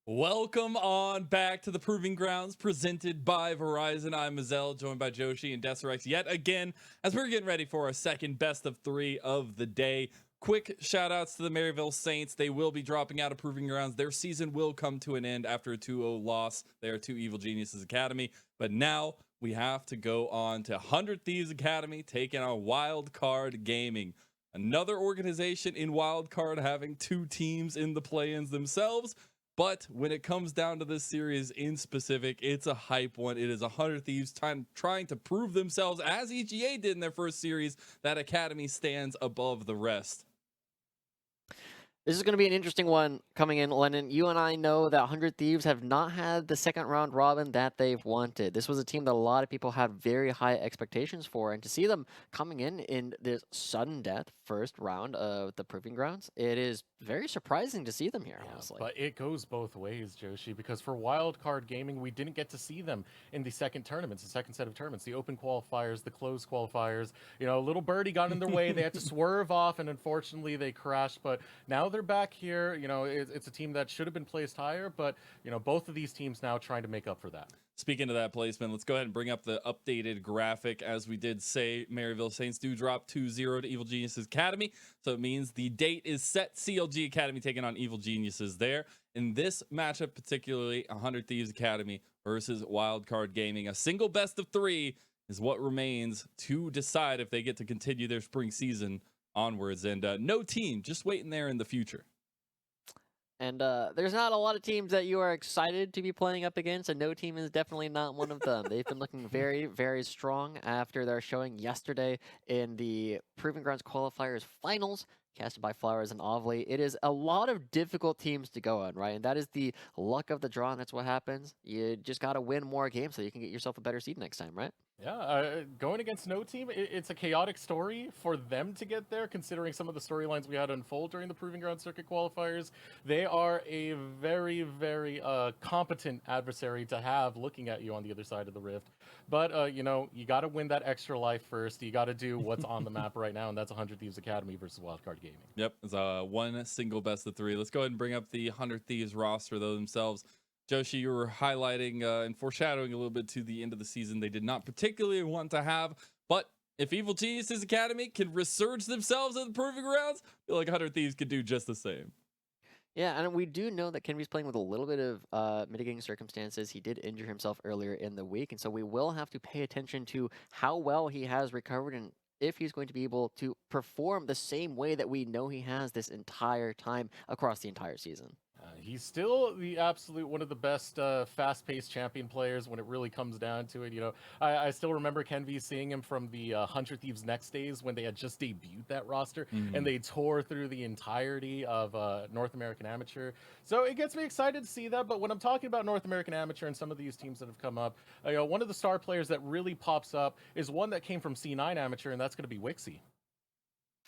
Welcome on back to the Proving Grounds presented by Verizon. I'm Mazel, joined by Joshi and Deserex yet again as we're getting ready for our second best of three of the day. Quick shout outs to the Maryville Saints. They will be dropping out of Proving Grounds. Their season will come to an end after a 2-0 loss. They are to Evil Geniuses Academy. But now we have to go on to 100 Thieves Academy taking on Wildcard Gaming. Another organization in Wildcard having two teams in the play-ins themselves. But when it comes down to this series in specific, it's a hype one. It is 100 Thieves trying to prove themselves, as EGA did in their first series, that Academy stands above the rest. This is going to be an interesting one coming in, Lennon. You and I know that 100 Thieves have not had the second round robin that they've wanted. This was a team that a lot of people had very high expectations for, and to see them coming in this sudden death first round of the Proving Grounds, it is very surprising to see them here, honestly. But it goes both ways, Joshi, because for Wildcard Gaming, we didn't get to see them in the second tournaments, the second set of tournaments, the open qualifiers, the closed qualifiers. You know, little birdie got in their way. They had to swerve off, and unfortunately, they crashed. But now they're back here. You know, it's a team that should have been placed higher, but, you know, both of these teams now trying to make up for that. Speaking of that placement, let's go ahead and bring up the updated graphic. As we did say, Maryville Saints do drop 2-0 to Evil Geniuses Academy. So it means the date is set. CLG Academy taking on Evil Geniuses there. In this matchup, particularly 100 Thieves Academy versus Wildcard Gaming. A single best of three is what remains to decide if they get to continue their spring season onwards. And no team, just waiting there in the future. And there's not a lot of teams that you are excited to be playing up against, and no team is definitely not one of them. They've been looking very, very strong after their showing yesterday in the Proving Grounds qualifiers finals, casted by Flowers and Ovley. It is a lot of difficult teams to go on, right? And that is the luck of the draw, and that's what happens. You just got to win more games so you can get yourself a better seed next time, right? Yeah, going against no team, it's a chaotic story for them to get there, considering some of the storylines we had unfold during the Proving Ground Circuit qualifiers. They are a very, very competent adversary to have looking at you on the other side of the rift. But, you know, you got to win that extra life first. You got to do what's on the map right now, and that's 100 Thieves Academy versus Wildcard Gaming. Yep, it's one single best of three. Let's go ahead and bring up the 100 Thieves roster, though, themselves. Joshi, you were highlighting and foreshadowing a little bit to the end of the season they did not particularly want to have. But if Evil Geniuses Academy can resurge themselves in the Proving Grounds, I feel like 100 Thieves could do just the same. Yeah, and we do know that Kenvy's playing with a little bit of mitigating circumstances. He did injure himself earlier in the week, and so we will have to pay attention to how well he has recovered and if he's going to be able to perform the same way that we know he has this entire time across the entire season. He's still the absolute one of the best fast-paced champion players when it really comes down to it. You know, I still remember Kenvy seeing him from the 100 Thieves Next Days when they had just debuted that roster, and they tore through the entirety of North American Amateur. So it gets me excited to see that. But when I'm talking about North American Amateur and some of these teams that have come up, you know, one of the star players that really pops up is one that came from C9 Amateur, and that's going to be Wixie.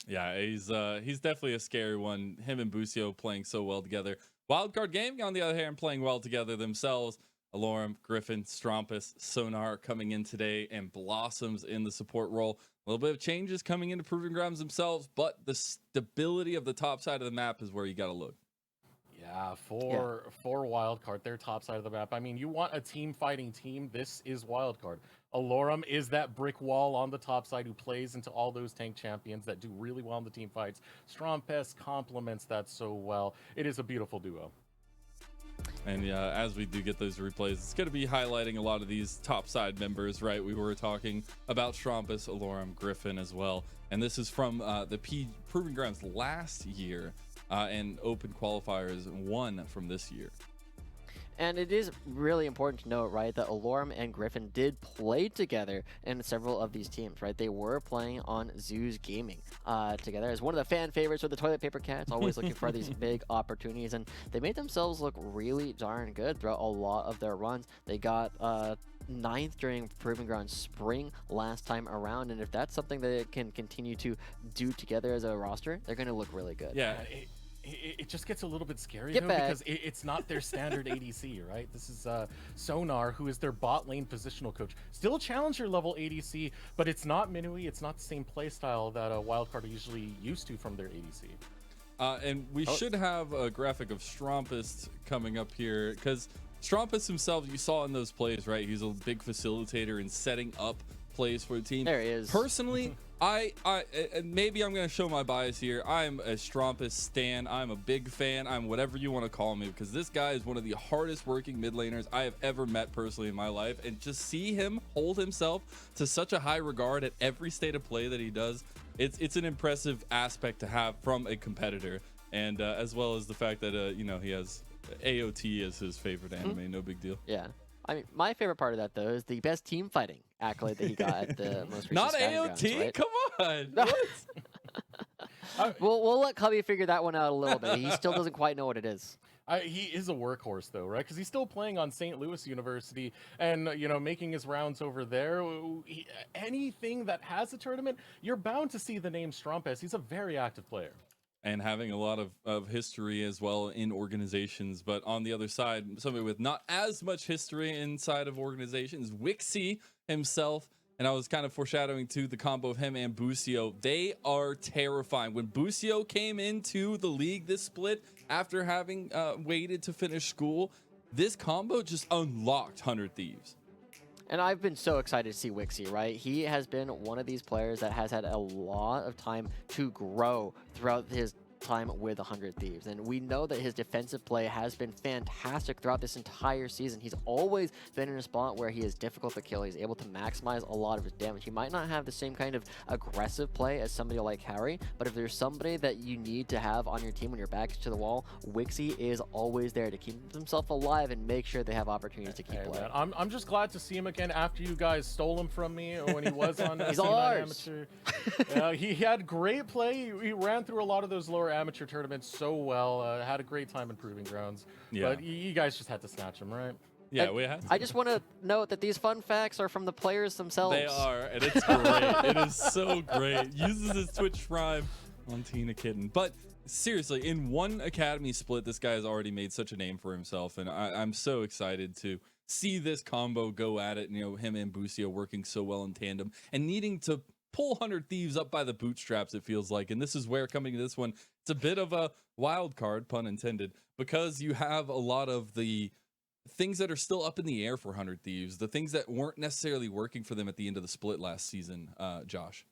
Yeah, he's definitely a scary one. Him and Busio playing so well together. Wildcard Gaming, on the other hand, playing well together themselves. Alorum, Griffin, Strumpus, Sonar coming in today, and Blossoms in the support role. A little bit of changes coming into Proving Grounds themselves, but the stability of the top side of the map is where you got to look. Yeah, for Wildcard, their top side of the map. I mean, you want a team fighting team. This is Wildcard. Alorum is that brick wall on the top side who plays into all those tank champions that do really well in the team fights. Strompest complements that so well. It is a beautiful duo. And as we do get those replays, it's going to be highlighting a lot of these top side members, right? We were talking about Strumpus, Alorum, Griffin as well. And this is from the Proving Grounds last year and open qualifiers one from this year. And it is really important to note, right, that Alorum and Griffin did play together in several of these teams, right? They were playing on Zeus Gaming together as one of the fan favorites with the Toilet Paper Cats, always looking for these big opportunities. And they made themselves look really darn good throughout a lot of their runs. They got ninth during Proving Ground Spring last time around. And if that's something that they can continue to do together as a roster, they're going to look really good. Yeah. It just gets a little bit scary though, because it's not their standard ADC, right? This is Sonar, who is their bot lane positional coach. Still challenger level ADC, but it's not Minui. It's not the same playstyle that Wildcard are usually used to from their ADC. And we should have a graphic of Strumpus coming up here, because Strumpus himself, you saw in those plays, right? He's a big facilitator in setting up plays for the team. There he is. Personally, I maybe I'm gonna show my bias here. I'm a Strumpus stan. I'm a big fan. I'm whatever you want to call me, because this guy is one of the hardest working mid laners I have ever met personally in my life. And just see him hold himself to such a high regard at every state of play that he does. It's an impressive aspect to have from a competitor, and as well as the fact that you know, he has AOT as his favorite anime. No big deal. Yeah. I mean, my favorite part of that, though, is the best team fighting accolade that he got at the most recent Not Scouting AOT. Grounds, right? Come on. No. What? We'll let Cubby figure that one out a little bit. He still doesn't quite know what it is. He is a workhorse, though, right? Because he's still playing on St. Louis University and, you know, making his rounds over there. Anything that has a tournament, you're bound to see the name Strumpus. He's a very active player. And having a lot of history as well in organizations. But on the other side, somebody with not as much history inside of organizations, Wixie himself. And I was kind of foreshadowing to the combo of him and Busio. They are terrifying. When Busio came into the league this split after having waited to finish school, this combo just unlocked 100 Thieves. And I've been so excited to see Wixie, right? He has been one of these players that has had a lot of time to grow throughout his time with 100 Thieves, and we know that his defensive play has been fantastic throughout this entire season. He's always been in a spot where he is difficult to kill. He's able to maximize a lot of his damage. He might not have the same kind of aggressive play as somebody like Harry, but if there's somebody that you need to have on your team when your back's to the wall, Wixie is always there to keep himself alive and make sure they have opportunities to keep playing. I'm just glad to see him again after you guys stole him from me when he was on He's all ours. Amateur. He had great play. He ran through a lot of those lower amateur tournaments so well. Had a great time in Proving Grounds. Yeah. But you guys just had to snatch him, right? Yeah, And we had to. I just want to note that these fun facts are from the players themselves. They are, and it's great. It is so great. Uses his Twitch Prime on Tina Kitten. But seriously, in one academy split, this guy has already made such a name for himself, and I'm so excited to see this combo go at it. You know, him and Busio working so well in tandem and needing to pull 100 Thieves up by the bootstraps, it feels like. And this is where, coming to this one, it's a bit of a wild card, pun intended, because you have a lot of the things that are still up in the air for 100 Thieves, the things that weren't necessarily working for them at the end of the split last season, Josh.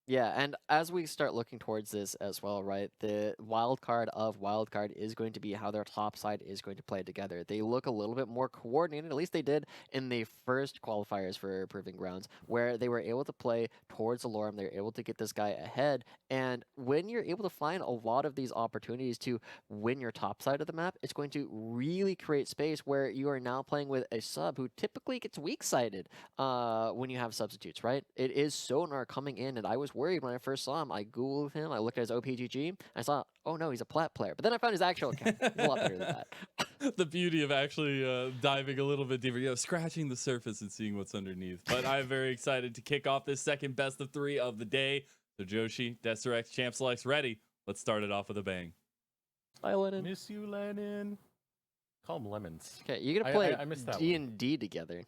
Yeah, and as we start looking towards this as well, right, the wild card of Wildcard is going to be how their top side is going to play together. They look a little bit more coordinated, at least they did in the first qualifiers for Proving Grounds, where they were able to play towards Alorum, they were able to get this guy ahead, and when you're able to find a lot of these opportunities to win your top side of the map, it's going to really create space where you are now playing with a sub who typically gets weak-sided when you have substitutes, right? It is Sonar coming in, and I was worried when I first saw him. I googled him, I looked at his OPGG, I saw, oh no, he's a plat player. But then I found his actual account. He's a lot better than that. The beauty of actually diving a little bit deeper, you know, scratching the surface and seeing what's underneath. But I'm very excited to kick off this second best of 3 of the day. So Joshi, Deserex, Champ Select's ready. Let's start it off with a bang. Bye, Lennon. Miss you, Lennon. Call him Lemons. Okay, you're gonna play I missed that D&D together.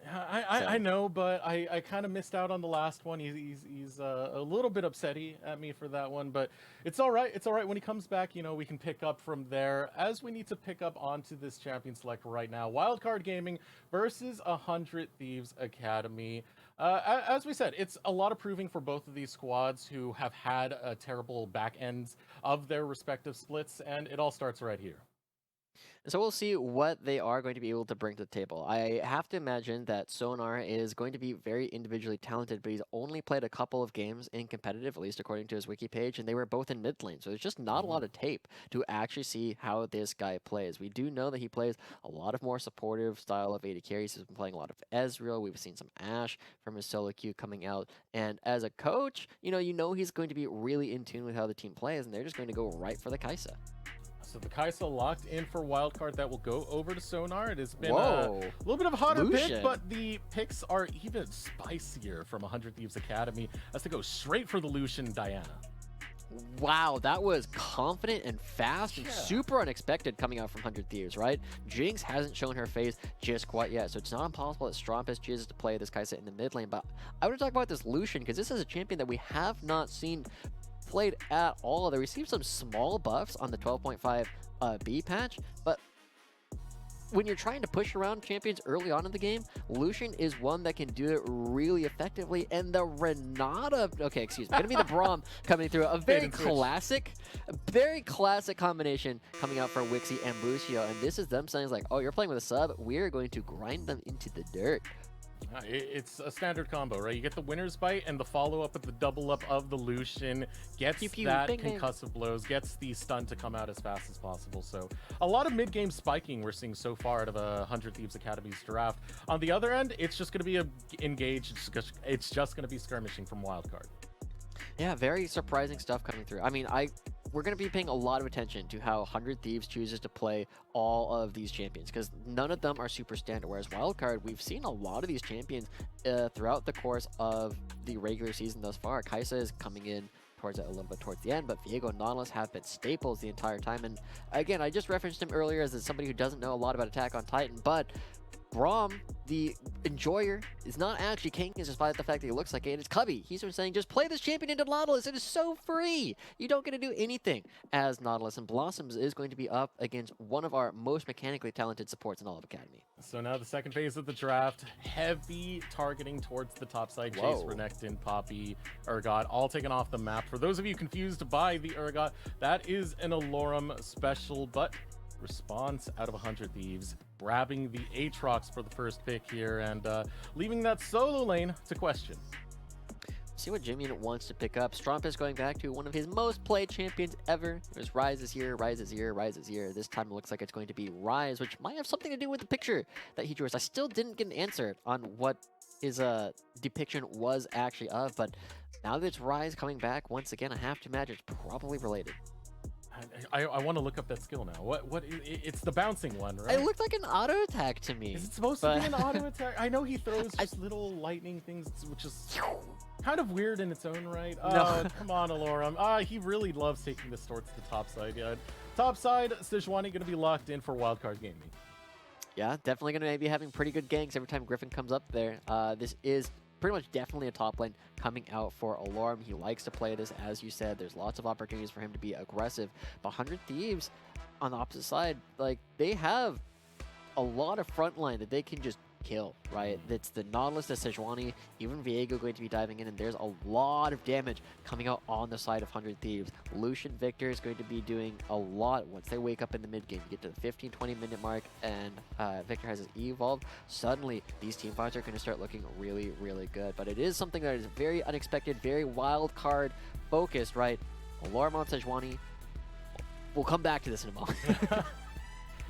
I know, but I kind of missed out on the last one. He's a little bit upsetty at me for that one, but it's all right. It's all right. When he comes back, you know, we can pick up from there. As we need to pick up onto this champion select right now, Wildcard Gaming versus 100 Thieves Academy. As we said, it's a lot of proving for both of these squads who have had terrible back ends of their respective splits, and it all starts right here. So we'll see what they are going to be able to bring to the table. I have to imagine that Sonar is going to be very individually talented, but he's only played a couple of games in competitive, at least according to his wiki page, and they were both in mid lane. So there's just not a lot of tape to actually see how this guy plays. We do know that he plays a lot of more supportive style of AD carries. He's been playing a lot of Ezreal. We've seen some Ashe from his solo queue coming out. And as a coach, you know he's going to be really in tune with how the team plays, and they're just going to go right for the Kai'Sa. So the Kai'Sa locked in for Wildcard. That will go over to Sonar. It has been Whoa. a little bit of a hotter Lucian. pick, but the picks are even spicier from 100 Thieves Academy as they go straight for the Lucian Diana. Wow, that was confident and fast and super unexpected coming out from 100 Thieves, right? Jinx hasn't shown her face just quite yet, so it's not impossible that Strumpus chooses to play this Kai'Sa in the mid lane, but I want to talk about this Lucian because this is a champion that we have not seen played at all. They received some small buffs on the 12.5 B patch, but when you're trying to push around champions early on in the game, Lucian is one that can do it really effectively, and the Renata, okay, excuse me, gonna be the Braum coming through. A very classic combination coming out for Wixie and Lucio, and this is them saying like, oh, you're playing with a sub, we're going to grind them into the dirt. It's a standard combo, right? You get the winner's bite and the follow-up with the double-up of the Lucian, gets Pew, pew, that bang, bang. concussive blows, gets the stun to come out as fast as possible. So a lot of mid-game spiking we're seeing so far out of a 100 Thieves Academy's draft. On the other end, it's just going to be engaged. It's just going to be skirmishing from Wildcard. Yeah, very surprising stuff coming through. I mean, we're going to be paying a lot of attention to how 100 Thieves chooses to play all of these champions, because none of them are super standard, whereas Wildcard, we've seen a lot of these champions throughout the course of the regular season thus far. Kaisa is coming in towards it a little bit towards the end, but Viego and Nautilus have been staples the entire time. And again, I just referenced him earlier as somebody who doesn't know a lot about Attack on Titan, but Braum, the enjoyer, is not actually king, despite the fact that he looks like it. It's Cubby. He's been saying, just play this champion into Nautilus. It is so free. You don't get to do anything as Nautilus, and Blossoms is going to be up against one of our most mechanically talented supports in all of Academy. So now the second phase of the draft, heavy targeting towards the top side. Chase, Renekton, Poppy, Urgot, all taken off the map. For those of you confused by the Urgot, that is an Alorum special, but response out of 100 Thieves, grabbing the Aatrox for the first pick here, and leaving that solo lane to question. See what Jimmy wants to pick up. Stromp is going back to one of his most played champions ever. It was Rise is here, Rise is here, Rise is here. This time it looks like it's going to be Rise, which might have something to do with the picture that he drew us. I still didn't get an answer on what his depiction was actually of, but now that it's Rise coming back, once again, I have to imagine it's probably related. I want to look up that skill now. It's the bouncing one, right? It looked like an auto attack to me. Is it supposed to be an auto attack? I know he throws just little lightning things, which is kind of weird in its own right. Oh, come on, Alorum. He really loves taking this towards the top side. Yeah, top side, Sejuani going to be locked in for Wildcard Gaming. Yeah, definitely going to be having pretty good ganks every time Griffin comes up there. This is pretty much definitely a top lane coming out for Alorum. He likes to play this, as you said. There's lots of opportunities for him to be aggressive. But 100 Thieves, on the opposite side, like, they have a lot of front line that they can just kill, right? It's the Nautilus, the Sejuani, even Viego going to be diving in, and there's a lot of damage coming out on the side of 100 Thieves. Lucian Victor is going to be doing a lot once they wake up in the mid game. You get to the 15-20 minute mark, and Victor has his E evolved. Suddenly, these team fights are going to start looking really, really good. But it is something that is very unexpected, very wild card focused, right? Alorum on Sejuani. We'll come back to this in a moment.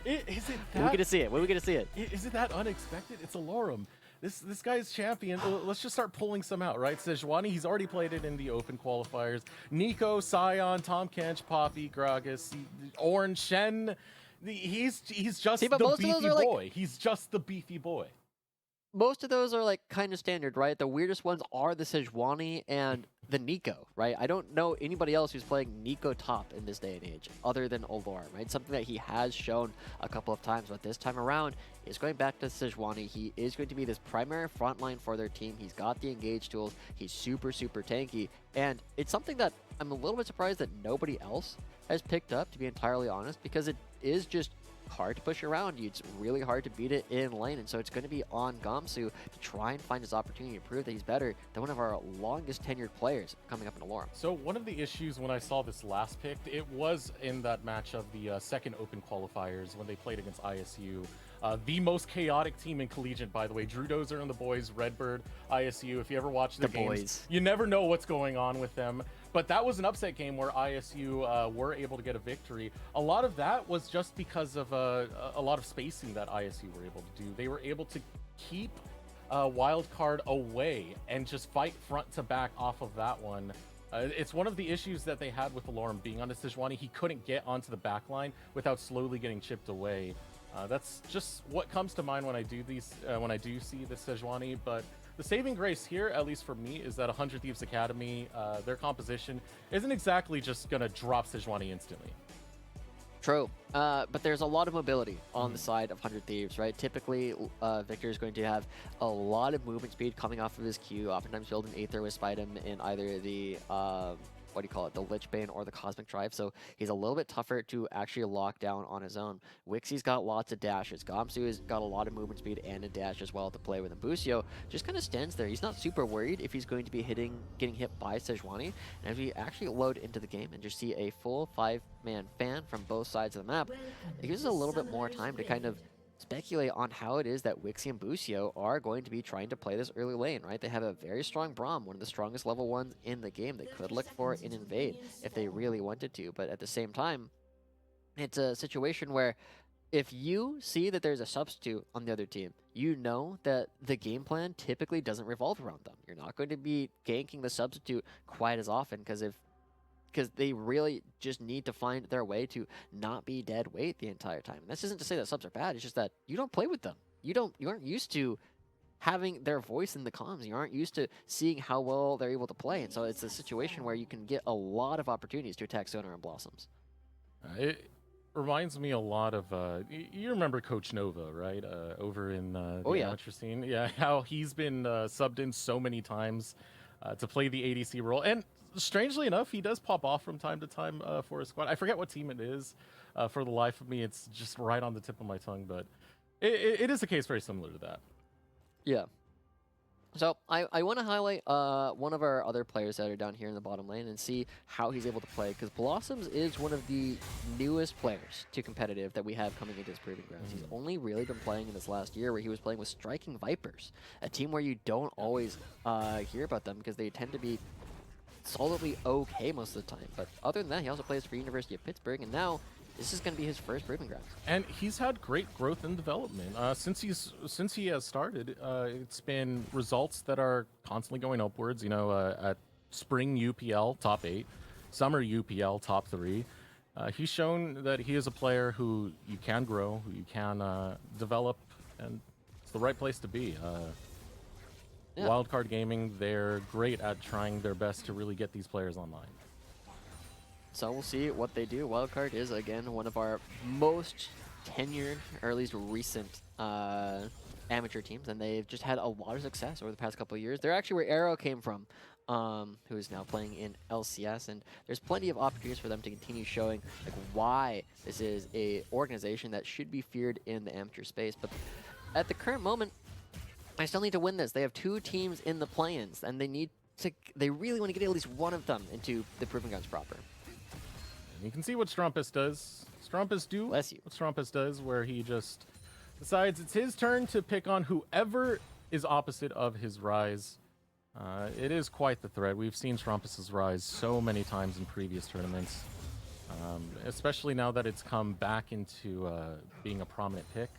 Is it that? When are we gonna see it? When are we gonna see it? Is it that unexpected? It's Alorum. This guy's champion. Let's just start pulling some out, right? Sejuani, he's already played it in the open qualifiers. Nico, Sion, Tom Kench, Poppy, Gragas, Orange, Shen. He's just the beefy boy. He's just the beefy boy. Most of those are like kind of standard, right? The weirdest ones are the Sejuani and the Nico, right? I don't know anybody else who's playing Nico top in this day and age other than Alorum, right? Something that he has shown a couple of times, but this time around is going back to Sejuani. He is going to be this primary frontline for their team. He's got the engage tools. He's super, super tanky. And it's something that I'm a little bit surprised that nobody else has picked up, to be entirely honest, because it is just hard to push around you. It's really hard to beat it in lane, and so it's going to be on Gamsu to try and find his opportunity to prove that he's better than one of our longest tenured players coming up in Alorum. So one of the issues when I saw this last pick, it was in that match of the second open qualifiers when they played against ISU. The most chaotic team in Collegiate, by the way. Drew Dozer and the boys, Redbird, ISU. If you ever watch the games, boys, you never know what's going on with them. But that was an upset game where ISU were able to get a victory. A lot of that was just because of a lot of spacing that ISU were able to do. They were able to keep Wildcard away and just fight front to back off of that one. It's one of the issues that they had with Alorum being on the Sejuani. He couldn't get onto the back line without slowly getting chipped away. That's just what comes to mind when I do these, when I do see the Sejuani. But the saving grace here, at least for me, is that 100 Thieves Academy, their composition isn't exactly just going to drop Sejuani instantly. True, but there's a lot of mobility on the side of 100 Thieves, right? Typically, Victor is going to have a lot of movement speed coming off of his Q, oftentimes build an Aether with Spidem in either the what do you call it, the Lich Bane or the Cosmic Drive, so he's a little bit tougher to actually lock down on his own. Wixie's got lots of dashes. Gamsu has got a lot of movement speed and a dash as well to play with. And Busio just kind of stands there. He's not super worried if he's going to be getting hit by Sejuani. And if we actually load into the game and just see a full 5-man fan from both sides of the map, it gives us a little bit more time to kind of speculate on how it is that Wixie and Busio are going to be trying to play this early lane, right? They have a very strong Braum, one of the strongest level 1s in the game. They could look for an invade if they really wanted to, but at the same time, it's a situation where if you see that there's a substitute on the other team, you know that the game plan typically doesn't revolve around them. You're not going to be ganking the substitute quite as often because they really just need to find their way to not be dead weight the entire time. And this isn't to say that subs are bad, it's just that you don't play with them. You aren't used to having their voice in the comms. You aren't used to seeing how well they're able to play. And so it's a situation where you can get a lot of opportunities to attack Sonar and Blossoms. It reminds me a lot of, you remember Coach Nova, right? Over in the amateur scene. Yeah, how he's been subbed in so many times to play the ADC role. And strangely enough, he does pop off from time to time for his squad. I forget what team it is. For the life of me, it's just right on the tip of my tongue. But it is a case very similar to that. Yeah. So I want to highlight one of our other players that are down here in the bottom lane and see how he's able to play, because Blossoms is one of the newest players to competitive that we have coming into this Proving Grounds. He's only really been playing in this last year, where he was playing with Striking Vipers, a team where you don't always hear about them because they tend to be solidly okay most of the time. But other than that, he also plays for University of Pittsburgh, and now this is going to be his first Proving Grounds. And he's had great growth and development. Since he has started, it's been results that are constantly going upwards. You know, at Spring UPL, top 8, Summer UPL, top 3. He's shown that he is a player who you can grow, who you can develop, and it's the right place to be. Yeah. Wildcard Gaming, they're great at trying their best to really get these players online. So we'll see what they do. Wildcard is, again, one of our most tenured, or at least recent, amateur teams, and they've just had a lot of success over the past couple of years. They're actually where Arrow came from, who is now playing in LCS, and there's plenty of opportunities for them to continue showing like why this is a organization that should be feared in the amateur space. But at the current moment, I still need to win this. They have 2 teams in the play-ins, and they really want to get at least one of them into the Proving Grounds proper. You can see what Strumpus does. Bless you. What Strumpus does, where he just decides it's his turn to pick on whoever is opposite of his Rise. It is quite the threat. We've seen Strumpus's Rise so many times in previous tournaments, especially now that it's come back into being a prominent pick.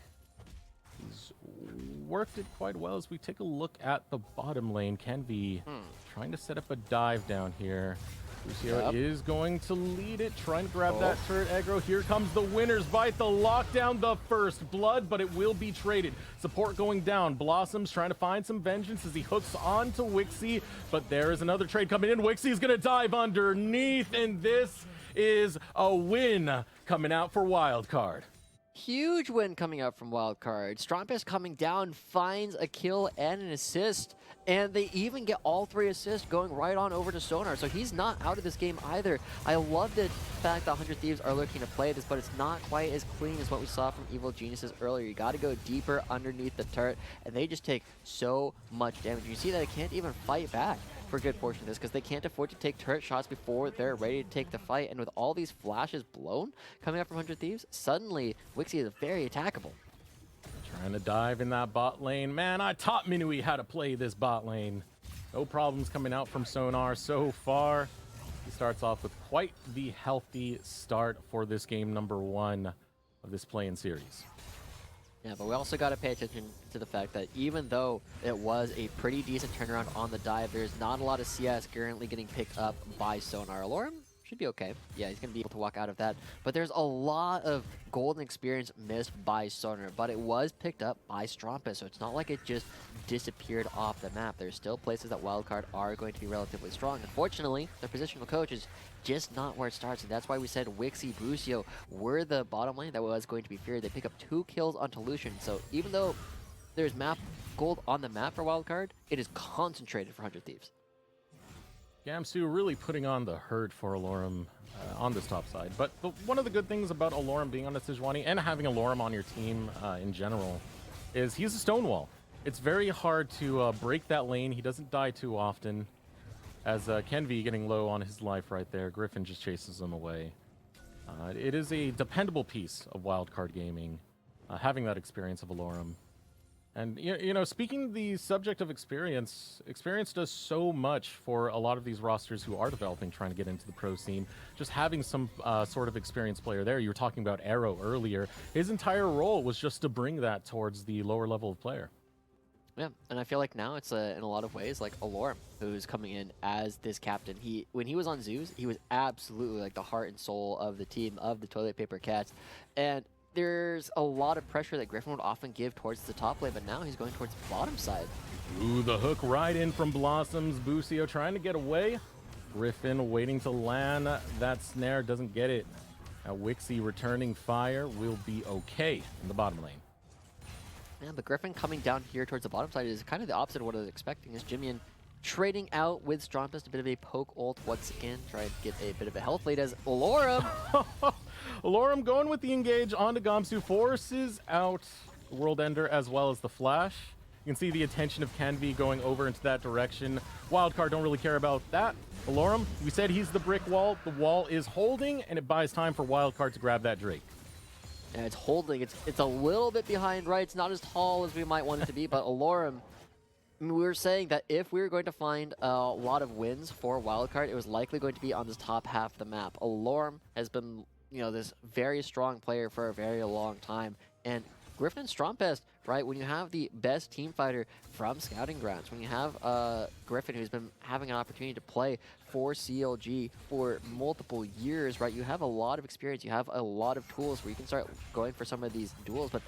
He's worked it quite well. As we take a look at the bottom lane, Kenvi trying to set up a dive down here. Lucio is going to lead it, trying to grab that turret aggro. Here comes the winner's bite, the lockdown, the first blood, but it will be traded. Support going down. Blossoms trying to find some vengeance as he hooks on to Wixie, but there is another trade coming in. Wixie is going to dive underneath, and this is a win coming out for Wildcard. Huge win coming out from Wildcard. Strumpus coming down, finds a kill and an assist, and they even get all 3 assists going right on over to Sonar, so he's not out of this game either. I love the fact that 100 Thieves are looking to play this, but it's not quite as clean as what we saw from Evil Geniuses earlier. You got to go deeper underneath the turret, and they just take so much damage. You see that they can't even fight back for a good portion of this, because they can't afford to take turret shots before they're ready to take the fight. And with all these flashes blown coming up from 100 Thieves, suddenly Wixie is very attackable. Trying to dive in that bot lane. Man, I taught Minui how to play this bot lane. No problems coming out from Sonar so far. He starts off with quite the healthy start for this game number 1 of this play-in series. Yeah, but we also got to pay attention to the fact that even though it was a pretty decent turnaround on the dive, there's not a lot of CS currently getting picked up by Sonar. Alorum should be okay. Yeah, he's going to be able to walk out of that. But there's a lot of golden experience missed by Sonar, but it was picked up by Strumpus, so it's not like it just disappeared off the map. There's still places that Wildcard are going to be relatively strong. Unfortunately, their positional coach is just not where it starts, and that's why we said Wixie, Busio were the bottom lane that was going to be feared. They pick up 2 kills onto Lucian, so even though there's map gold on the map for Wildcard, it is concentrated for 100 Thieves. Gamsu really putting on the hurt for Alorum on this top side. But one of the good things about Alorum being on a Sejuani and having Alorum on your team in general is he's a Stonewall. It's very hard to break that lane. He doesn't die too often. As Kenvi getting low on his life right there, Griffin just chases him away. It is a dependable piece of Wildcard gaming, having that experience of Alorum. And, you know, speaking the subject of experience, experience does so much for a lot of these rosters who are developing, trying to get into the pro scene. Just having some sort of experienced player there. You were talking about Arrow earlier. His entire role was just to bring that towards the lower level of player. Yeah, and I feel like now it's in a lot of ways like Alorum, who's coming in as this captain. When he was on Zeus, he was absolutely like the heart and soul of the team, of the Toilet Paper Cats. And there's a lot of pressure that Griffin would often give towards the top lane, but now he's going towards the bottom side. Ooh, the hook right in from Blossoms. Busio trying to get away. Griffin waiting to land that snare, doesn't get it. Now Wixie returning fire will be okay in the bottom lane. Yeah, but Griffin coming down here towards the bottom side is kind of the opposite of what I was expecting. Is Jimian trading out with Strongest, a bit of a poke ult once again, trying to get a bit of a health lead as Alorum. Alorum going with the engage onto Gamsu, forces out World Ender as well as the flash. You can see the attention of Kenvi going over into that direction. Wildcard don't really care about that. Alorum, we said he's the brick wall. The wall is holding, and it buys time for Wildcard to grab that Drake. And it's holding. It's a little bit behind, right? It's not as tall as we might want it to be, but Alorum, we were saying that if we were going to find a lot of wins for Wildcard, it was likely going to be on this top half of the map. Alorum has been, you know, this very strong player for a very long time, and Griffin and Strompest, right? When you have the best team fighter from Scouting Grounds, when you have Griffin who's been having an opportunity to play for CLG for multiple years, right? You have a lot of experience, you have a lot of tools where you can start going for some of these duels, but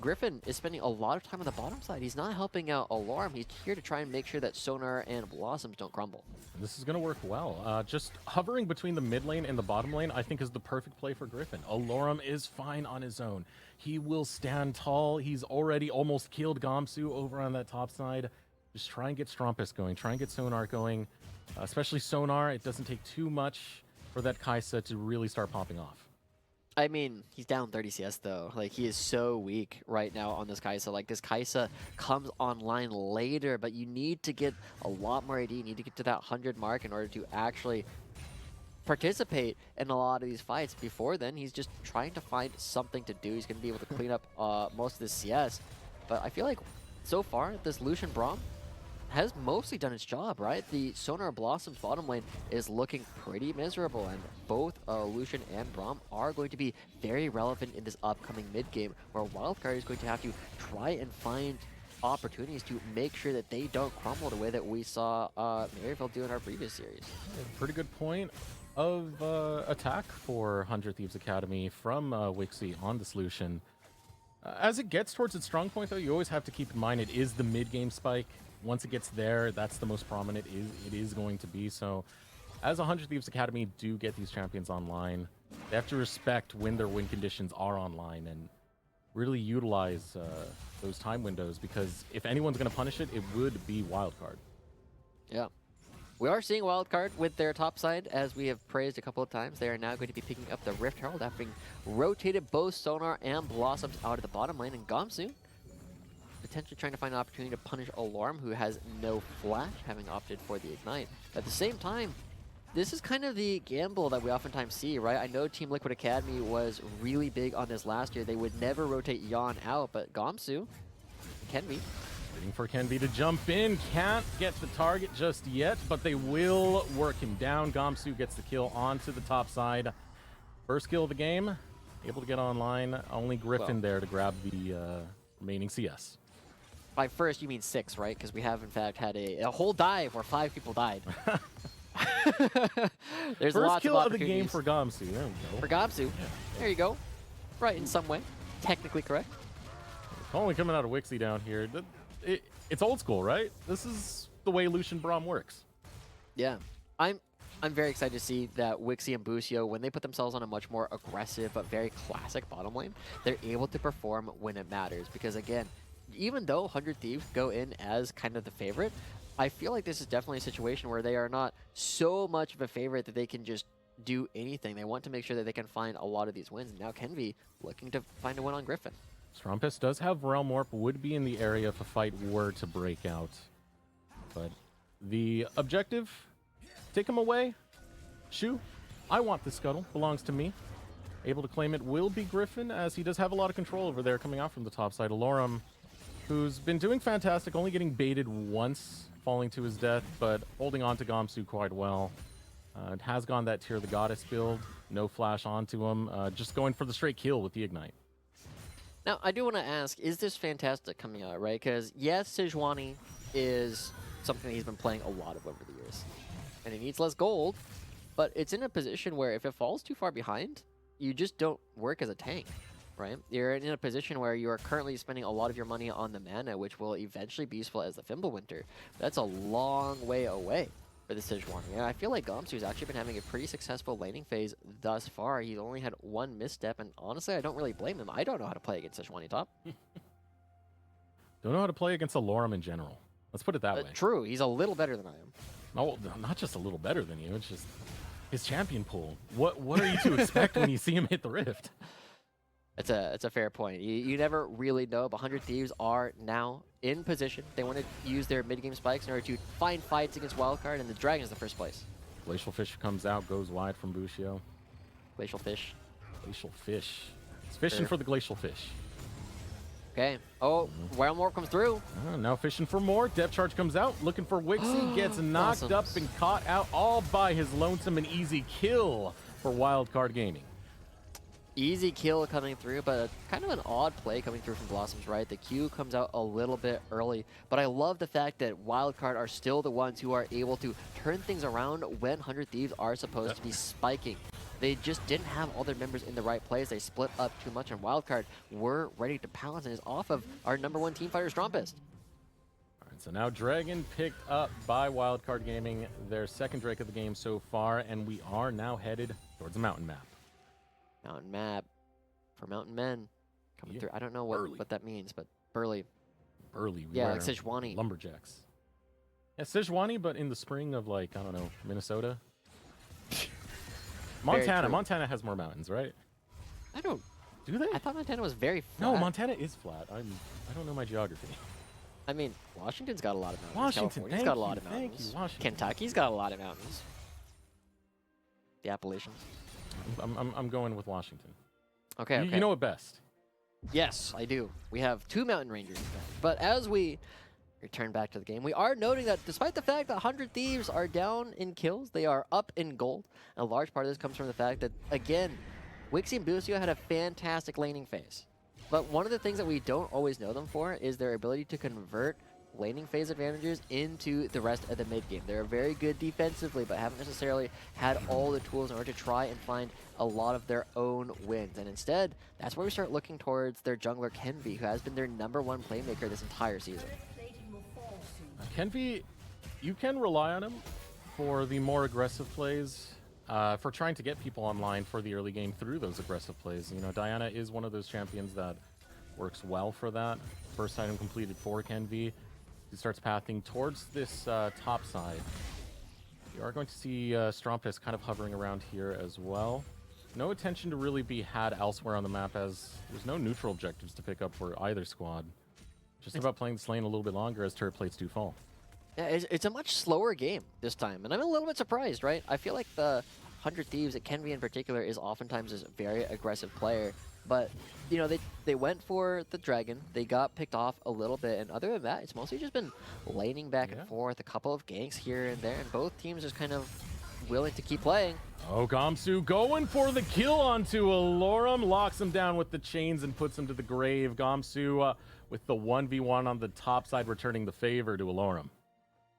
Griffin is spending a lot of time on the bottom side. He's not helping out Alorum. He's here to try and make sure that Sonar and Blossoms don't crumble. This is going to work well. Just hovering between the mid lane and the bottom lane, I think, is the perfect play for Griffin. Alorum is fine on his own. He will stand tall. He's already almost killed Gamsu over on that top side. Just try and get Strompus going. Try and get Sonar going. Especially Sonar, it doesn't take too much for that Kaisa to really start popping off. I mean, he's down 30 CS though. Like, he is so weak right now on this Kaisa. Like, this Kaisa comes online later, but you need to get a lot more AD. You need to get to that 100 mark in order to actually participate in a lot of these fights. Before then, he's just trying to find something to do. He's going to be able to clean up most of this CS. But I feel like so far, this Lucian Braum has mostly done its job, right? The Sonar Blossoms bottom lane is looking pretty miserable, and both Lucian and Braum are going to be very relevant in this upcoming mid-game, where Wildcard is going to have to try and find opportunities to make sure that they don't crumble the way that we saw Maryville do in our previous series. Pretty good point of attack for 100 Thieves Academy from Wixie on this Lucian. As it gets towards its strong point, though, you always have to keep in mind it is the mid-game spike. Once it gets there, that's the most prominent it is going to be. So as 100 Thieves Academy do get these champions online, they have to respect when their win conditions are online and really utilize those time windows, because if anyone's going to punish it, it would be Wildcard. Yeah. We are seeing Wildcard with their top side, as we have praised a couple of times. They are now going to be picking up the Rift Herald after having rotated both Sonar and Blossoms out of the bottom lane, and Gamsu potentially trying to find an opportunity to punish Alorum, who has no flash, having opted for the Ignite. At the same time, this is kind of the gamble that we oftentimes see, right? I know Team Liquid Academy was really big on this last year. They would never rotate Yon out, but Gamsu, Kenvi, waiting for Kenvi to jump in. Can't get the target just yet, but they will work him down. Gamsu gets the kill onto the top side. First kill of the game, able to get online. Only Griffin there to grab the remaining CS. By first, you mean 6, right? Because we have, in fact, had a whole dive where 5 people died. There's First lots kill of the game for Gamsu. There we go. For Gamsu. Yeah. There you go. Right, in some way. Technically correct. Only coming out of Wixie down here. It's old school, right? This is the way Lucian Braum works. Yeah. I'm very excited to see that Wixie and Busio, when they put themselves on a much more aggressive but very classic bottom lane, they're able to perform when it matters. Because again, even though 100 Thieves go in as kind of the favorite, I feel like this is definitely a situation where they are not so much of a favorite that they can just do anything. They want to make sure that they can find a lot of these wins. And now Kenvi looking to find a win on Griffin. Strumpus does have Realm Warp, would be in the area if a fight were to break out. But the objective, take him away. Shu, I want the scuttle, belongs to me. Able to claim it will be Griffin, as he does have a lot of control over there coming out from the top side. Alorum, who's been doing fantastic, only getting baited once, falling to his death, but holding on to Gamsu quite well. It has gone that Tear the Goddess build, no flash onto him, just going for the straight kill with the Ignite. Now, I do want to ask, is this fantastic coming out, right? Because, yes, Sejuani is something that he's been playing a lot of over the years. And he needs less gold, but it's in a position where if it falls too far behind, you just don't work as a tank, right? You're in a position where you are currently spending a lot of your money on the mana, which will eventually be useful as the Fimbulwinter. That's a long way away for the Sejuani. And I feel like Gamsu's actually been having a pretty successful laning phase thus far. He's only had one misstep, and honestly, I don't really blame him. I don't know how to play against Sejuani top. Don't know how to play against Alorum in general. Let's put it that way. True, he's a little better than I am. No, not just a little better than you. It's just his champion pool. What are you to expect when you see him hit the rift? It's a fair point. You never really know, but 100 Thieves are now in position. They want to use their mid-game spikes in order to find fights against Wildcard, and the Dragon is the first place. Glacial Fish comes out, goes wide from Bushio. Glacial Fish. Glacial Fish. It's fishing for the Glacial Fish. Okay. Oh, Realm Warp comes through. Now fishing for more. Depth Charge comes out, looking for Wixie, gets knocked up and caught out all by his lonesome and easy kill for Wildcard Gaming. Easy kill coming through, but kind of an odd play coming through from Blossoms, right? The Q comes out a little bit early, but I love the fact that Wildcard are still the ones who are able to turn things around when 100 Thieves are supposed to be spiking. They just didn't have all their members in the right place. They split up too much, and Wildcard were ready to pounce and is off of our #1 team fighter, Strumpus. All right, so now Dragon picked up by Wildcard Gaming, their second Drake of the game so far, and we are now headed towards the mountain map. Mountain map for mountain men coming through. I don't know what that means, but burly. Burly. Yeah, like Sejuani. Lumberjacks. Yeah, Sejuani, but in the spring of, like, I don't know, Minnesota. Montana has more mountains, right? I don't. Do they? I thought Montana was very flat. No, Montana is flat. I don't know my geography. I mean, Washington's got a lot of mountains. Washington, California's got a lot of mountains. Thank you, Washington. Kentucky's got a lot of mountains. The Appalachians. I'm going with Washington. Okay. You know it best. Yes, I do. We have 2 mountain rangers. But as we return back to the game, we are noting that despite the fact that 100 Thieves are down in kills, they are up in gold. And a large part of this comes from the fact that, again, Wixie and Bucio had a fantastic laning phase. But one of the things that we don't always know them for is their ability to convert laning phase advantages into the rest of the mid game. They're very good defensively, but haven't necessarily had all the tools in order to try and find a lot of their own wins. And instead, that's where we start looking towards their jungler Kenvi, who has been their #1 playmaker this entire season. Kenvi, you can rely on him for the more aggressive plays, for trying to get people online for the early game through those aggressive plays. You know, Diana is one of those champions that works well for that. First item completed for Kenvi. He starts pathing towards this top side. You are going to see Strumpus kind of hovering around here as well. No attention to really be had elsewhere on the map, as there's no neutral objectives to pick up for either squad. Just about playing this lane a little bit longer as turret plates do fall. Yeah, it's a much slower game this time, and I'm a little bit surprised, right? I feel like the 100 Thieves, at Kenvi in particular, is oftentimes a very aggressive player. But, you know, they went for the Dragon. They got picked off a little bit. And other than that, it's mostly just been laning back and forth, a couple of ganks here and there. And both teams just kind of willing to keep playing. Oh, Gamsu going for the kill onto Alorum. Locks him down with the chains and puts him to the grave. Gamsu with the 1v1 on the top side, returning the favor to Alorum.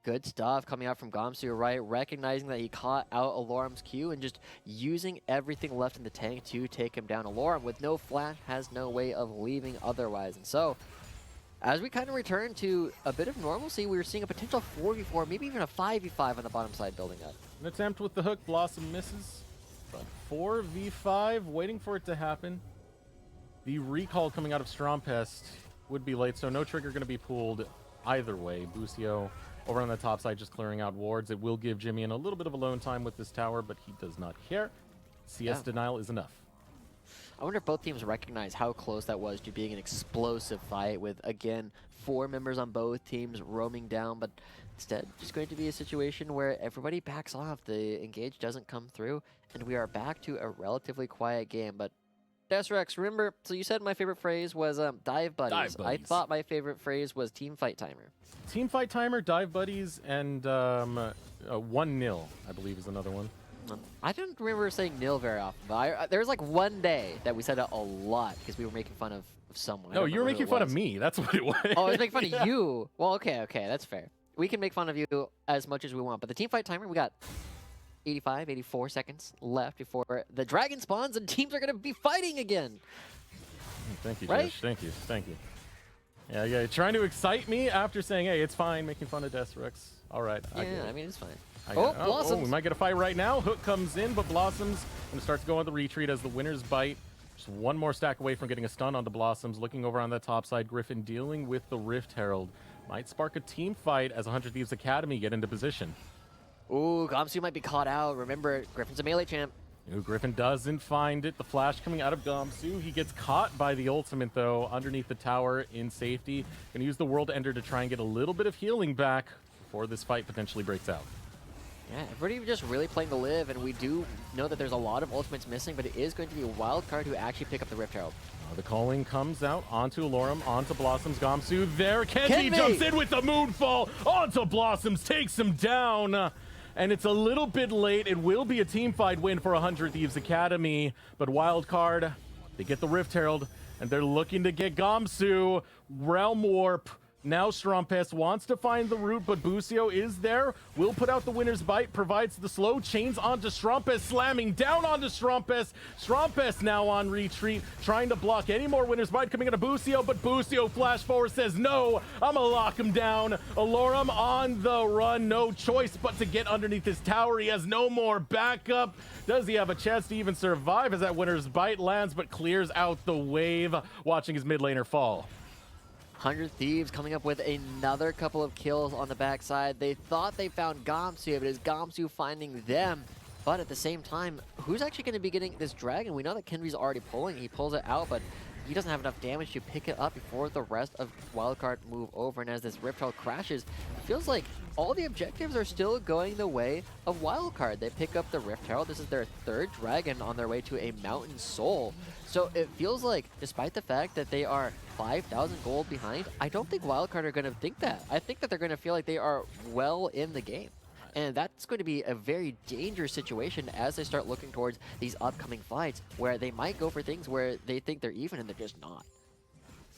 Good stuff coming out from Gamsu, right? Recognizing that he caught out Alorum's Q and just using everything left in the tank to take him down. Alorum, with no flash, has no way of leaving otherwise. And so, as we kind of return to a bit of normalcy, we're seeing a potential 4v4, maybe even a 5v5 on the bottom side building up. An attempt with the hook, Blossom misses. But 4v5, waiting for it to happen. The recall coming out of Strompest would be late, so no trigger going to be pulled either way. Bucio over on the top side, just clearing out wards. It will give Jimmy a little bit of alone time with this tower, but he does not care. CS denial is enough. I wonder if both teams recognize how close that was to being an explosive fight with, again, 4 members on both teams roaming down, but instead just going to be a situation where everybody backs off, the engage doesn't come through, and we are back to a relatively quiet game. But Desrex, remember, so you said my favorite phrase was dive buddies. I thought my favorite phrase was team fight timer. Team fight timer, dive buddies, and 1-0, I believe is another one. I didn't remember saying nil very often, but there was like one day that we said it a lot because we were making fun of someone. No, you were making fun of me. That's what it was. Oh, I was making fun of you. Well, okay, that's fair. We can make fun of you as much as we want, but the team fight timer, we got 85, 84 seconds left before the dragon spawns and teams are going to be fighting again. Thank you, right? Josh. Thank you. Yeah, trying to excite me after saying, hey, it's fine, making fun of Desrex. All right. I mean, it's fine. Oh, we might get a fight right now. Hook comes in, but Blossoms going to start to go on the retreat as the winners bite. Just one more stack away from getting a stun onto Blossoms. Looking over on that top side, Griffin dealing with the Rift Herald. Might spark a team fight as 100 Thieves Academy get into position. Ooh, Gamsu might be caught out. Remember, Griffin's a melee champ. Ooh, Griffin doesn't find it. The flash coming out of Gamsu. He gets caught by the ultimate, though, underneath the tower in safety. Going to use the World Ender to try and get a little bit of healing back before this fight potentially breaks out. Yeah, everybody just really playing to live, and we do know that there's a lot of ultimates missing, but it is going to be a Wildcard who actually pick up the Rift Herald. The calling comes out onto Alorum, onto Blossoms, Gamsu there. Kenvi jumps in with the Moonfall onto Blossoms, takes him down. And it's a little bit late. It will be a teamfight win for 100 Thieves Academy, but Wildcard, they get the Rift Herald, and they're looking to get Gamsu. Realm Warp. Now Strumpus wants to find the root, but Busio is there. Will put out the winner's bite, provides the slow, chains onto Strumpus, slamming down onto Strumpus. Strumpus now on retreat, trying to block any more winner's bite coming into Busio, but Busio flash forward says, no, I'm gonna lock him down. Alorum on the run, no choice but to get underneath his tower. He has no more backup. Does he have a chance to even survive as that winner's bite lands, but clears out the wave, watching his mid laner fall. 100 Thieves coming up with another couple of kills on the backside. They thought they found Gamsu, but it is Gamsu finding them. But at the same time, who's actually going to be getting this dragon? We know that Kenry's already pulling. He pulls it out, but he doesn't have enough damage to pick it up before the rest of Wildcard move over. And as this Rift Herald crashes, it feels like all the objectives are still going the way of Wildcard. They pick up the Rift Herald. This is their 3rd dragon on their way to a Mountain Soul. So it feels like, despite the fact that they are 5,000 gold behind, I don't think Wildcard are going to think that. I think that they're going to feel like they are well in the game. And that's going to be a very dangerous situation as they start looking towards these upcoming fights where they might go for things where they think they're even and they're just not.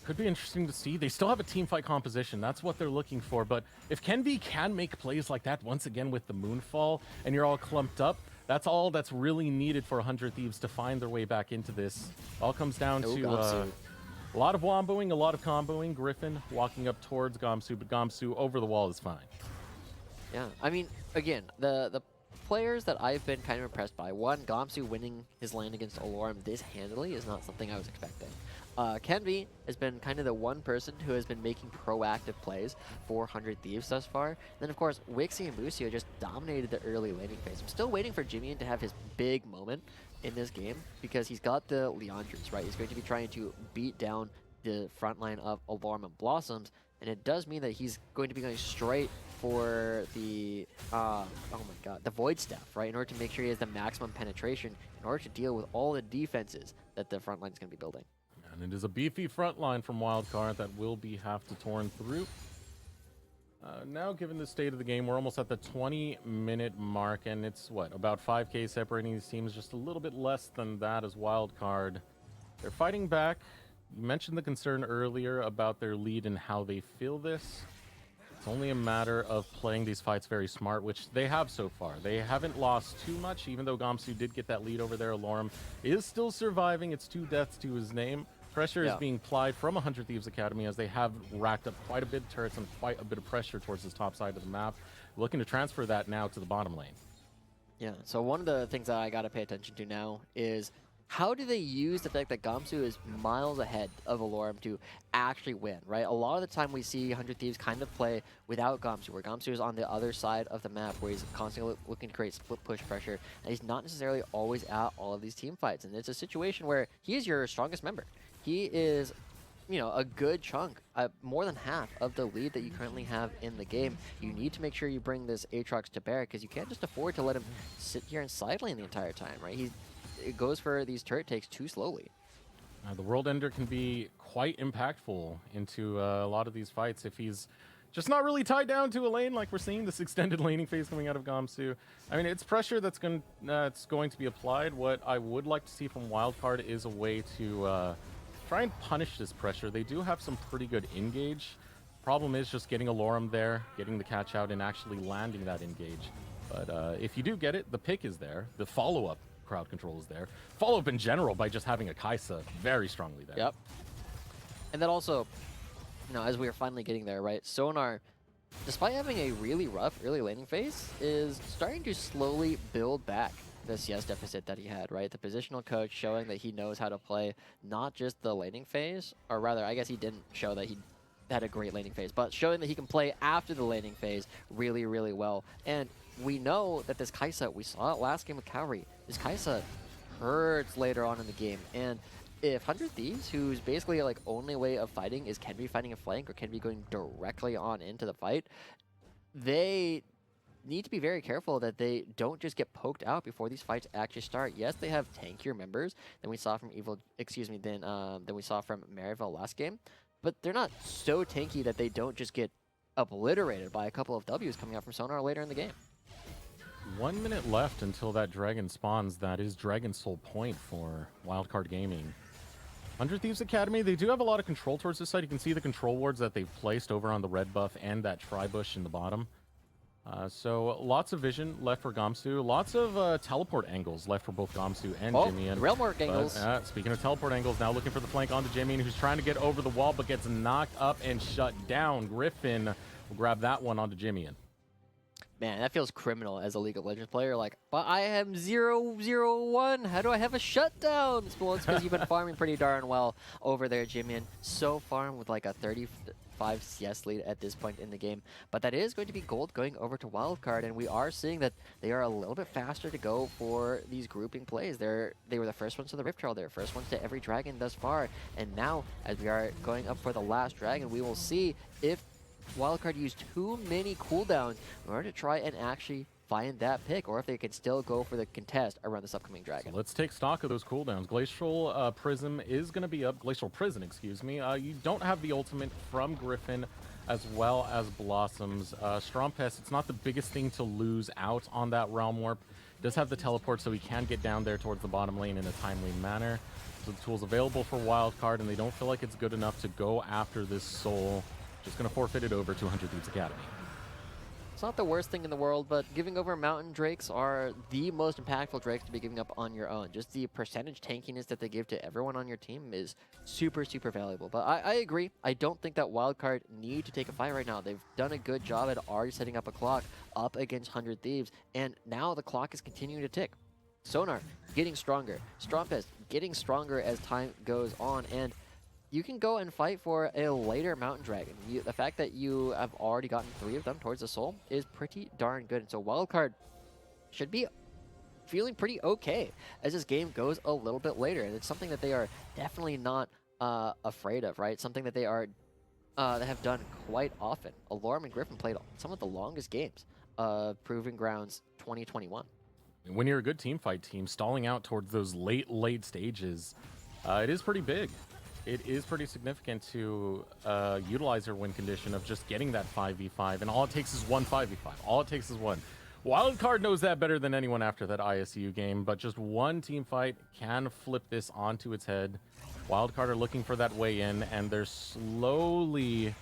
Could be interesting to see. They still have a team fight composition. That's what they're looking for. But if Kenvi can make plays like that once again with the Moonfall and you're all clumped up, that's all that's really needed for 100 Thieves to find their way back into this. All comes down to a lot of womboing, a lot of comboing. Griffin walking up towards Gamsu, but Gamsu over the wall is fine. Yeah, I mean, again, the players that I've been kind of impressed by, one, Gamsu winning his lane against Alorum this handily is not something I was expecting. Kenvi has been kind of the one person who has been making proactive plays for 100 Thieves thus far. Then, of course, Wixie and Busio just dominated the early laning phase. I'm still waiting for Jimmy to have his big moment in this game because he's got the Leandres, right? He's going to be trying to beat down the front line of Alorum and Blossoms, and it does mean that he's going to be going straight for the, oh my god, the Void Staff, right? In order to make sure he has the maximum penetration in order to deal with all the defenses that the front line is going to be building. And it is a beefy front line from Wildcard that will have to torn through. Now, given the state of the game, we're almost at the 20-minute mark, and it's, what, about 5K separating these teams, just a little bit less than that as Wildcard. They're fighting back. You mentioned the concern earlier about their lead and how they feel this. It's only a matter of playing these fights very smart, which they have so far. They haven't lost too much, even though Gamsu did get that lead over there. Alorum is still surviving. It's 2 deaths to his name. Pressure is being applied from 100 Thieves Academy as they have racked up quite a bit of turrets and quite a bit of pressure towards this top side of the map. Looking to transfer that now to the bottom lane. Yeah, so one of the things that I got to pay attention to now is how do they use the fact that Gamsu is miles ahead of Alorum to actually win, right? A lot of the time we see 100 Thieves kind of play without Gamsu, where Gamsu is on the other side of the map, where he's constantly looking to create split push pressure, and he's not necessarily always at all of these team fights. And it's a situation where he is your strongest member. He is, you know, a good chunk, more than half of the lead that you currently have in the game. You need to make sure you bring this Aatrox to bear, because you can't just afford to let him sit here and side lane the entire time, right? It goes for these turret takes too slowly. The World Ender can be quite impactful into a lot of these fights if he's just not really tied down to a lane, like we're seeing this extended laning phase coming out of Gamsu. I mean, it's pressure that's going to be applied. What I would like to see from Wildcard is a way to try and punish this pressure. They do have some pretty good engage. Problem is just getting a Alorum there, getting the catch out, and actually landing that engage. But if you do get it, the pick is there. The follow-up crowd control is there. Follow-up in general by just having a Kaisa very strongly there. Yep. And then also, you know, as we are finally getting there, right, Sonar, despite having a really rough early laning phase, is starting to slowly build back the CS deficit that he had, right? The positional coach showing that he knows how to play not just the laning phase, or rather, I guess he didn't show that he had a great laning phase, but showing that he can play after the laning phase really, really well. And we know that this Kaisa, we saw it last game with Kaori, this Kaisa hurts later on in the game. And if 100 Thieves, whose basically like only way of fighting is can be fighting a flank or can be going directly on into the fight, they need to be very careful that they don't just get poked out before these fights actually start. Yes, they have tankier members than we saw from than we saw from Maryville last game, but they're not so tanky that they don't just get obliterated by a couple of Ws coming out from Sonar later in the game. 1 minute left until that dragon spawns. That is Dragon Soul point for Wildcard Gaming. 100 Thieves Academy, they do have a lot of control towards this side. You can see the control wards that they've placed over on the red buff and that tri-bush in the bottom. So lots of vision left for Gamsu. Lots of teleport angles left for both Gamsu and Jimmy. Realmork angles. Speaking of teleport angles, now looking for the flank onto Jimmy, who's trying to get over the wall but gets knocked up and shut down. Griffin will grab that one onto Jimmy. Man, that feels criminal as a League of Legends player. Like, but I am 0-0-1. How do I have a shutdown? Well, it's because you've been farming pretty darn well over there, Jimmy. So far with like a 35 CS lead at this point in the game. But that is going to be gold going over to Wildcard, and we are seeing that they are a little bit faster to go for these grouping plays. They were the first ones to the Rift Trail. They're first ones to every dragon thus far. And now, as we are going up for the last dragon, we will see if Wildcard used too many cooldowns in order to try and actually find that pick, or if they can still go for the contest around this upcoming dragon. So let's take stock of those cooldowns. Glacial Prism is going to be up. Glacial Prison, excuse me. You don't have the ultimate from Griffin as well as Blossoms. Strompest, it's not the biggest thing to lose out on that Realm Warp. Does have the teleport, so he can get down there towards the bottom lane in a timely manner. So the tool's available for Wildcard, and they don't feel like it's good enough to go after this soul. Just going to forfeit it over to 100 Thieves Academy. It's not the worst thing in the world, but giving over Mountain Drakes are the most impactful Drakes to be giving up on your own. Just the percentage tankiness that they give to everyone on your team is super, super valuable. But I agree. I don't think that Wildcard need to take a fight right now. They've done a good job at already setting up a clock up against 100 Thieves, and now the clock is continuing to tick. Sonar getting stronger. Strompest getting stronger as time goes on, and you can go and fight for a later Mountain Dragon. The fact that you have already gotten 3 of them towards the soul is pretty darn good. And so Wildcard should be feeling pretty okay as this game goes a little bit later. And it's something that they are definitely not afraid of, right? Something that they are that have done quite often. Alorum and Griffin played some of the longest games of Proving Grounds 2021. When you're a good teamfight team, stalling out towards those late stages, it is pretty big. It is pretty significant to utilize their win condition of just getting that 5v5, and all it takes is one 5v5. All it takes is one. Wildcard knows that better than anyone after that ISU game, but just one team fight can flip this onto its head. Wildcard are looking for that way in, and they're slowly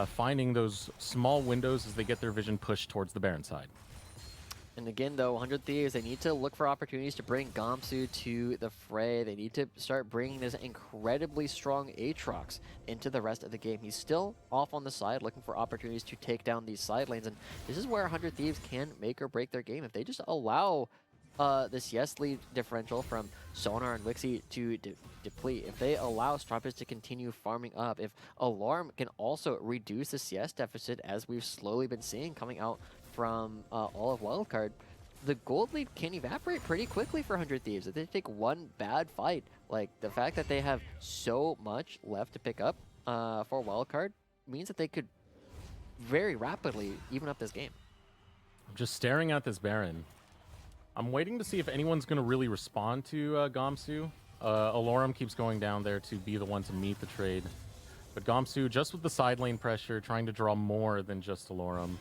finding those small windows as they get their vision pushed towards the Baron side. And again, though, 100 Thieves, they need to look for opportunities to bring Gamsu to the fray. They need to start bringing this incredibly strong Aatrox into the rest of the game. He's still off on the side looking for opportunities to take down these side lanes. And this is where 100 Thieves can make or break their game. If they just allow the CS lead differential from Sonar and Wixie to deplete, if they allow Strumpets to continue farming up, if Alarm can also reduce the CS deficit, as we've slowly been seeing coming out from all of Wildcard, the gold lead can evaporate pretty quickly for 100 Thieves. If they take one bad fight, like the fact that they have so much left to pick up for Wildcard means that they could very rapidly even up this game. I'm just staring at this Baron. I'm waiting to see if anyone's going to really respond to Gamsu. Alorum keeps going down there to be the one to meet the trade. But Gamsu, just with the side lane pressure, trying to draw more than just Alorum.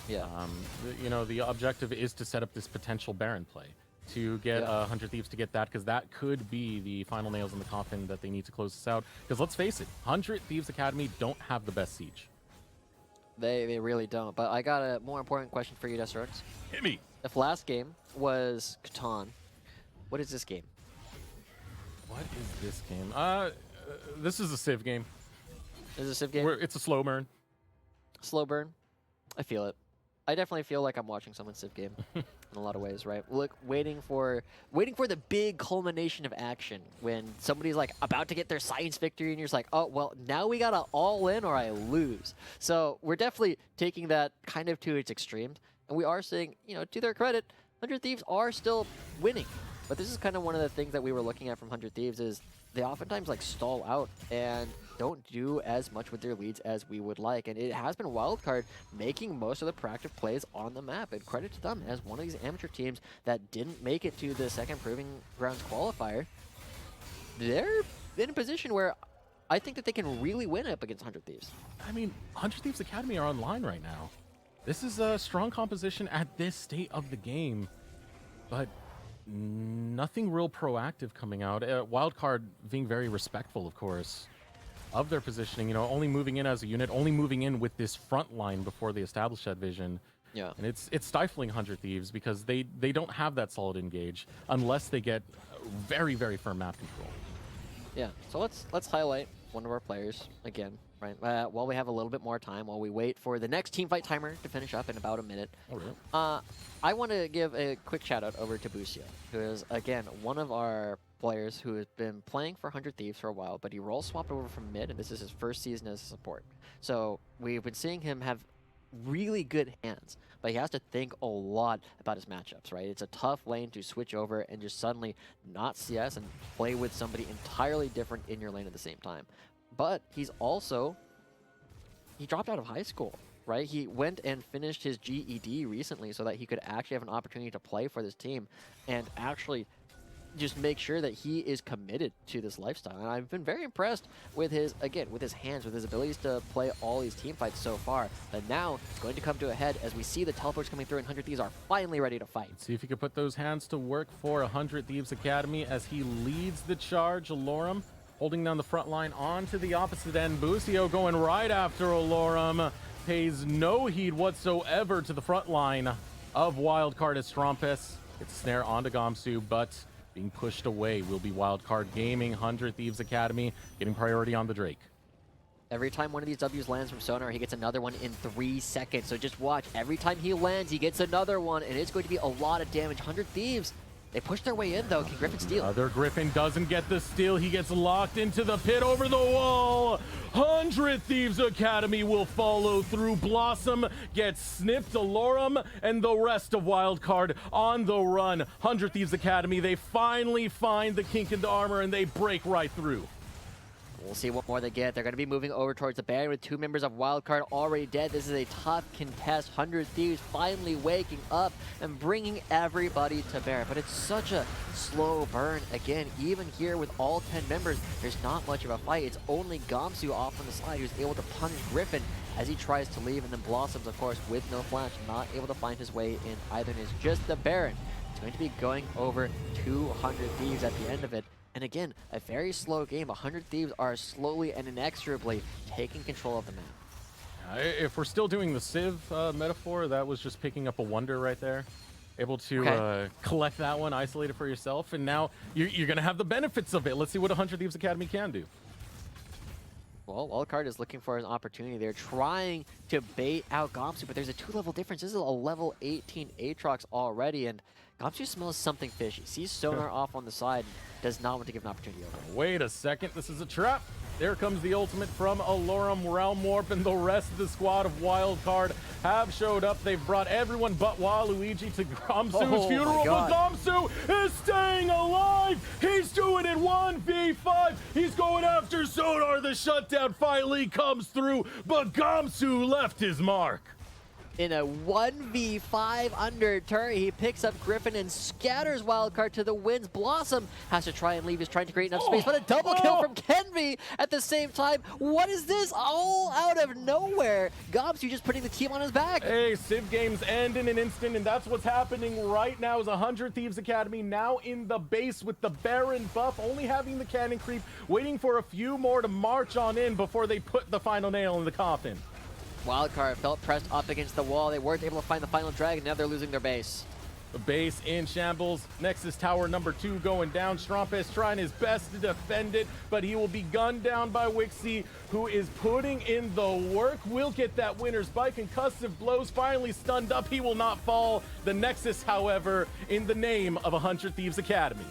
Yeah. You know, the objective is to set up this potential Baron play. To get 100 Thieves to get that, because that could be the final nails in the coffin that they need to close this out. Because let's face it, 100 Thieves Academy don't have the best siege. They really don't. But I got a more important question for you, Desirux. Hit me! If last game was Catan, what is this game? What is this game? This is a Civ game. Is it a Civ game? It's a slow burn. Slow burn? I feel it. I definitely feel like I'm watching someone's Civ game in a lot of ways, right? Look, waiting for the big culmination of action when somebody's like about to get their science victory and you're just like, oh, well, now we gotta all in or I lose. So we're definitely taking that kind of to its extremes. And we are seeing, you know, to their credit, 100 Thieves are still winning. But this is kind of one of the things that we were looking at from 100 Thieves is they oftentimes like stall out and don't do as much with their leads as we would like. And it has been Wildcard making most of the proactive plays on the map. And credit to them as one of these amateur teams that didn't make it to the second Proving Grounds qualifier. They're in a position where I think that they can really win up against 100 Thieves. I mean, 100 Thieves Academy are online right now. This is a strong composition at this state of the game, but nothing real proactive coming out. Wildcard being very respectful, of course, of their positioning, you know, only moving in as a unit, only moving in with this front line before they establish that vision. Yeah. And it's stifling 100 Thieves because they don't have that solid engage unless they get very, very firm map control. Yeah, so let's highlight one of our players again, right? While we have a little bit more time, while we wait for the next team fight timer to finish up in about a minute. Oh, really? I want to give a quick shout out over to Busio, who is, again, one of our players who has been playing for 100 Thieves for a while, but he role swapped over from mid, and this is his first season as a support. So we've been seeing him have really good hands, but he has to think a lot about his matchups, right? It's a tough lane to switch over and just suddenly not CS and play with somebody entirely different in your lane at the same time. But he dropped out of high school, right? He went and finished his GED recently so that he could actually have an opportunity to play for this team and actually just make sure that he is committed to this lifestyle. And I've been very impressed with his, again, with his hands, with his abilities to play all these team fights so far. But now it's going to come to a head as we see the teleports coming through and 100 Thieves are finally ready to fight. Let's see if he can put those hands to work for 100 Thieves Academy as he leads the charge. Alorum holding down the front line onto the opposite end. Busio going right after Alorum. Pays no heed whatsoever to the front line of Wildcard as Strumpets gets a snare onto Gamsu, but being pushed away will be Wildcard Gaming. 100 Thieves Academy getting priority on the Drake. Every time one of these W's lands from Sonar, he gets another one in 3 seconds. So just watch. Every time he lands, he gets another one, and it's going to be a lot of damage. 100 Thieves, they push their way in, though. Can Griffin steal? Other Griffin doesn't get the steal. He gets locked into the pit over the wall. 100 Thieves Academy will follow through. Blossom gets snipped. Alorum and the rest of Wildcard on the run. 100 Thieves Academy, they finally find the kink in the armor and they break right through. We'll see what more they get. They're going to be moving over towards the Baron with 2 members of Wildcard already dead. This is a tough contest. 100 Thieves finally waking up and bringing everybody to bear. But it's such a slow burn. Again, even here with all 10 members, there's not much of a fight. It's only Gamsu off on the side who's able to punish Griffin as he tries to leave. And then Blossoms, of course, with no flash, not able to find his way in either. And it's just the Baron. It's going to be going over 200 Thieves at the end of it. And again, a very slow game. 100 Thieves are slowly and inexorably taking control of the map. If we're still doing the Civ metaphor, that was just picking up a wonder right there. Able to collect that one, isolate it for yourself, and now you're going to have the benefits of it. Let's see what 100 Thieves Academy can do. Well, Wildcard is looking for an opportunity. They're trying to bait out Gomsu, but there's a 2-level difference. This is a level 18 Aatrox already, and Gomsu smells something fishy. Sees Sonar off on the side, does not want to give an opportunity over. Wait a second, this is a trap. There comes the ultimate from Alorum, Realm Warp, and the rest of the squad of Wildcard have showed up. They've brought everyone but Waluigi to Gomsu's funeral, but Gomsu is staying alive! He's doing it 1v5! He's going after Sonar! The shutdown finally comes through, but Gomsu left his mark. In a 1v5 under turret, he picks up Griffin and scatters Wildcard to the winds. Blossom has to try and leave. He's trying to create enough space, but a double kill from Kenvi at the same time. What is this? All out of nowhere. Gomsu just putting the team on his back. Hey, Civ games end in an instant, and that's what's happening right now. Is 100 Thieves Academy now in the base with the Baron buff, only having the cannon creep, waiting for a few more to march on in before they put the final nail in the coffin. Wildcard felt pressed up against the wall. They weren't able to find the final dragon. Now they're losing their base. The base in shambles. Nexus Tower number 2 going down. Strumpus trying his best to defend it, but he will be gunned down by Wixie, who is putting in the work. Will get that winner's bite. Concussive blows, finally stunned up. He will not fall. The Nexus, however, in the name of 100 Thieves Academy.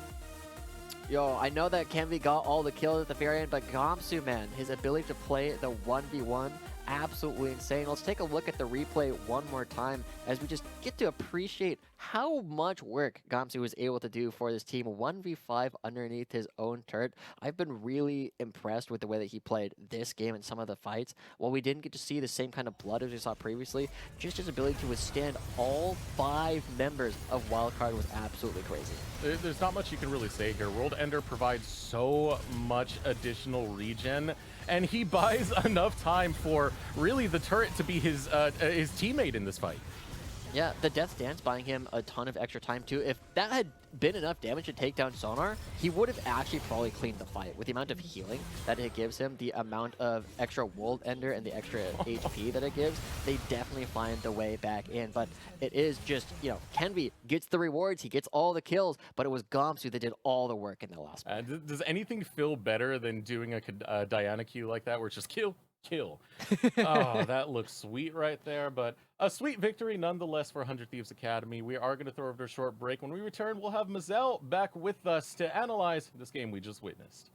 Yo, I know that Kenvi got all the kills at the very end, but Gomsu, man, his ability to play the 1v1, absolutely insane. Let's take a look at the replay one more time as we just get to appreciate how much work Gomsu was able to do for this team. 1v5 underneath his own turret. I've been really impressed with the way that he played this game and some of the fights. While we didn't get to see the same kind of blood as we saw previously, just his ability to withstand all 5 members of Wildcard was absolutely crazy. There's not much you can really say here. World Ender provides so much additional regen, and he buys enough time for really the turret to be his teammate in this fight. Yeah, the Death Dance buying him a ton of extra time too. If that had been enough damage to take down Sonar, he would have actually probably cleaned the fight. With the amount of healing that it gives him, the amount of extra World Ender and the extra HP that it gives, they definitely find the way back in. But it is just, you know, Kenvi gets the rewards, he gets all the kills, but it was Gomsu that did all the work in the last one. Does anything feel better than doing a Diana Q like that, where it's just kill? Oh, that looks sweet right there, but a sweet victory nonetheless for 100 Thieves Academy. We are going to throw over to a short break. When we return, we'll have Mazel back with us to analyze this game we just witnessed.